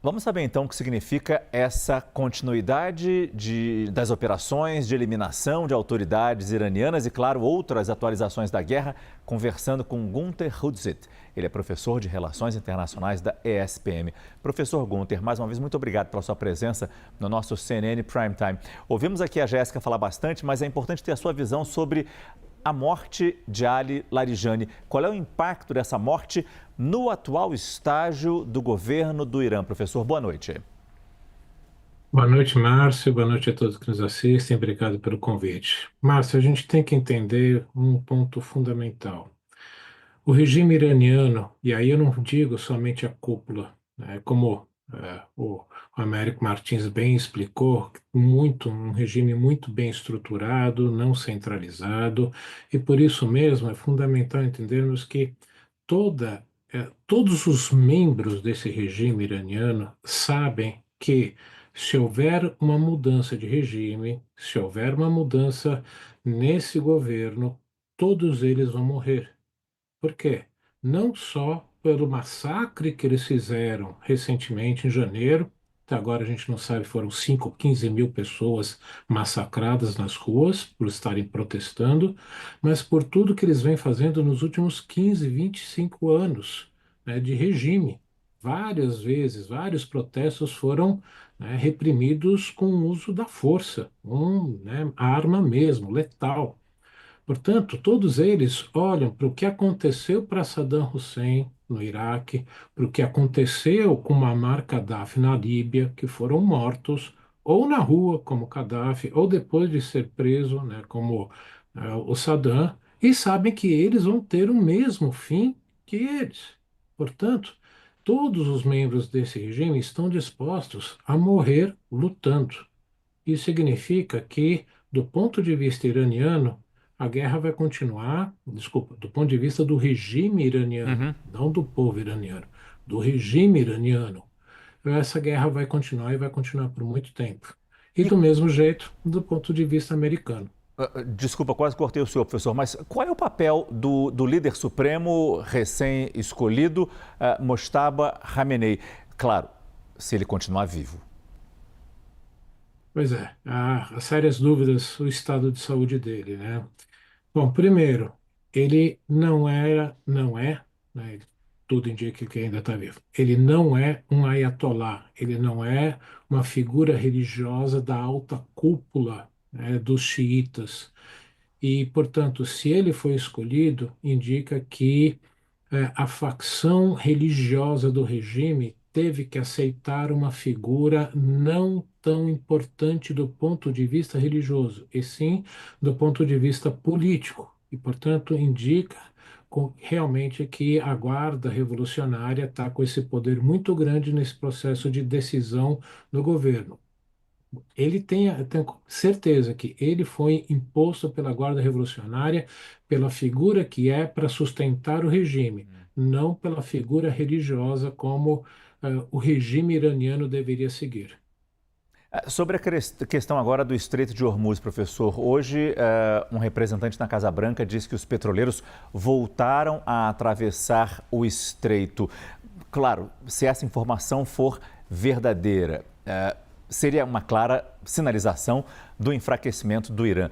Vamos saber então o que significa essa continuidade das operações de eliminação de autoridades iranianas e, claro, outras atualizações da guerra, conversando com Gunter Hudzit. Ele é professor de Relações Internacionais da ESPM. Professor Gunter, mais uma vez, muito obrigado pela sua presença no nosso CNN Prime Time. Ouvimos aqui a Jéssica falar bastante, mas é importante ter a sua visão sobre a morte de Ali Larijani. Qual é o impacto dessa morte no atual estágio do governo do Irã? Professor, boa noite. Boa noite, Márcio. Boa noite a todos que nos assistem. Obrigado pelo convite. Márcio, a gente tem que entender um ponto fundamental. O regime iraniano, e aí eu não digo somente a cúpula, né, como o Américo Martins bem explicou, um regime muito bem estruturado, não centralizado, e por isso mesmo é fundamental entendermos que todos os membros desse regime iraniano sabem que se houver uma mudança de regime, se houver uma mudança nesse governo, todos eles vão morrer. Por quê? Não só pelo massacre que eles fizeram recentemente em janeiro, até agora a gente não sabe, foram 5 ou 15 mil pessoas massacradas nas ruas por estarem protestando, mas por tudo que eles vêm fazendo nos últimos 15, 25 anos, né, de regime. Várias vezes, vários protestos foram, né, reprimidos com o uso da força, né, arma mesmo, letal. Portanto, todos eles olham para o que aconteceu para Saddam Hussein no Iraque, para o que aconteceu com Muammar Gaddafi na Líbia, que foram mortos ou na rua, como Gaddafi, ou depois de ser preso, né, como o Saddam, e sabem que eles vão ter o mesmo fim que eles. Portanto, todos os membros desse regime estão dispostos a morrer lutando. Isso significa que, do ponto de vista iraniano, a guerra vai continuar, desculpa, do ponto de vista do regime iraniano, Uhum. não do povo iraniano, do regime iraniano, essa guerra vai continuar e vai continuar por muito tempo. E E, do mesmo jeito, do ponto de vista americano. desculpa, quase cortei o senhor, professor, mas qual é o papel do líder supremo recém-escolhido, Mojtaba Khamenei? Claro, se ele continuar vivo. Pois é, há sérias dúvidas o estado de saúde dele, né? Bom, primeiro, ele não é, né, tudo indica que ainda está vivo. Ele não é um ayatollah, ele não é uma figura religiosa da alta cúpula, né, dos xiitas. E, portanto, se ele foi escolhido, indica que a facção religiosa do regime teve que aceitar uma figura não tão importante do ponto de vista religioso, e sim do ponto de vista político. E, portanto, indica realmente que a Guarda Revolucionária está com esse poder muito grande nesse processo de decisão do governo. Ele tem certeza que ele foi imposto pela Guarda Revolucionária pela figura que é para sustentar o regime, não pela figura religiosa como o regime iraniano deveria seguir. Sobre a questão agora do Estreito de Hormuz, professor, hoje um representante na Casa Branca disse que os petroleiros voltaram a atravessar o estreito. Claro, se essa informação for verdadeira, seria uma clara sinalização do enfraquecimento do Irã.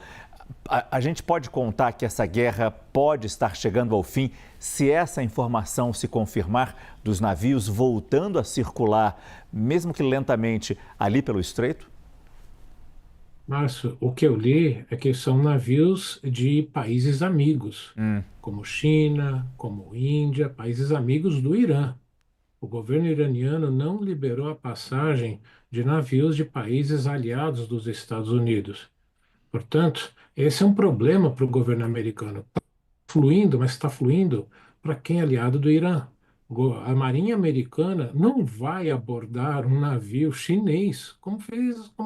A gente pode contar que essa guerra pode estar chegando ao fim se essa informação se confirmar dos navios voltando a circular, mesmo que lentamente, ali pelo estreito? Márcio, o que eu li é que são navios de países amigos, como China, como Índia, países amigos do Irã. O governo iraniano não liberou a passagem de navios de países aliados dos Estados Unidos. Portanto, esse é um problema para o governo americano. Está fluindo, mas está fluindo para quem é aliado do Irã. A Marinha Americana não vai abordar um navio chinês, como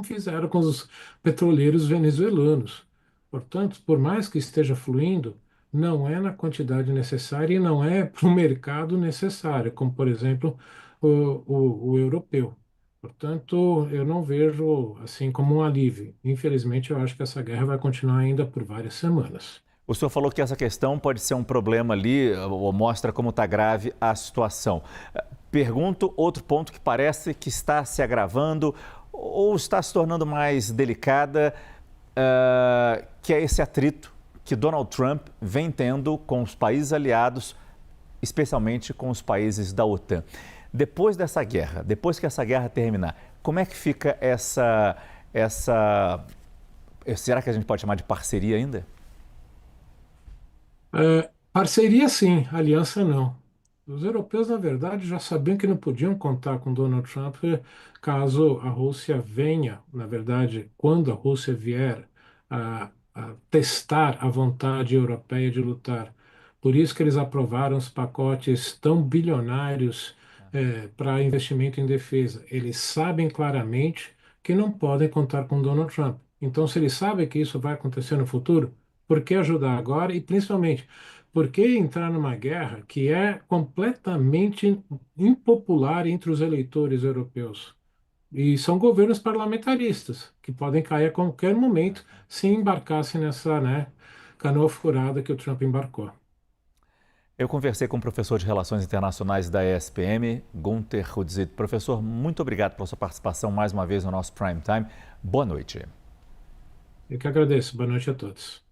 fizeram com os petroleiros venezuelanos. Portanto, por mais que esteja fluindo, não é na quantidade necessária e não é para o mercado necessário, como, por exemplo, o europeu. Portanto, eu não vejo assim como um alívio. Infelizmente, eu acho que essa guerra vai continuar ainda por várias semanas. O senhor falou que essa questão pode ser um problema ali, ou mostra como está grave a situação. pergunto outro ponto que parece que está se agravando ou está se tornando mais delicada, que é esse atrito que Donald Trump vem tendo com os países aliados, especialmente com os países da OTAN. Depois dessa guerra, depois que essa guerra terminar, como é que fica será que a gente pode chamar de parceria ainda? Parceria sim, aliança não. Os europeus, na verdade, já sabiam que não podiam contar com Donald Trump caso a Rússia venha, na verdade, quando a Rússia vier a testar a vontade europeia de lutar. Por isso que eles aprovaram os pacotes tão bilionários para investimento em defesa. Eles sabem claramente que não podem contar com Donald Trump. Então, se eles sabem que isso vai acontecer no futuro, por que ajudar agora? E principalmente, por que entrar numa guerra que é completamente impopular entre os eleitores europeus? E são governos parlamentaristas que podem cair a qualquer momento se embarcassem nessa, né, canoa furada que o Trump embarcou. Eu conversei com o professor de Relações Internacionais da ESPM, Gunther Hudzit. Professor, muito obrigado pela sua participação mais uma vez no nosso Prime Time. Boa noite. Eu que agradeço. Boa noite a todos.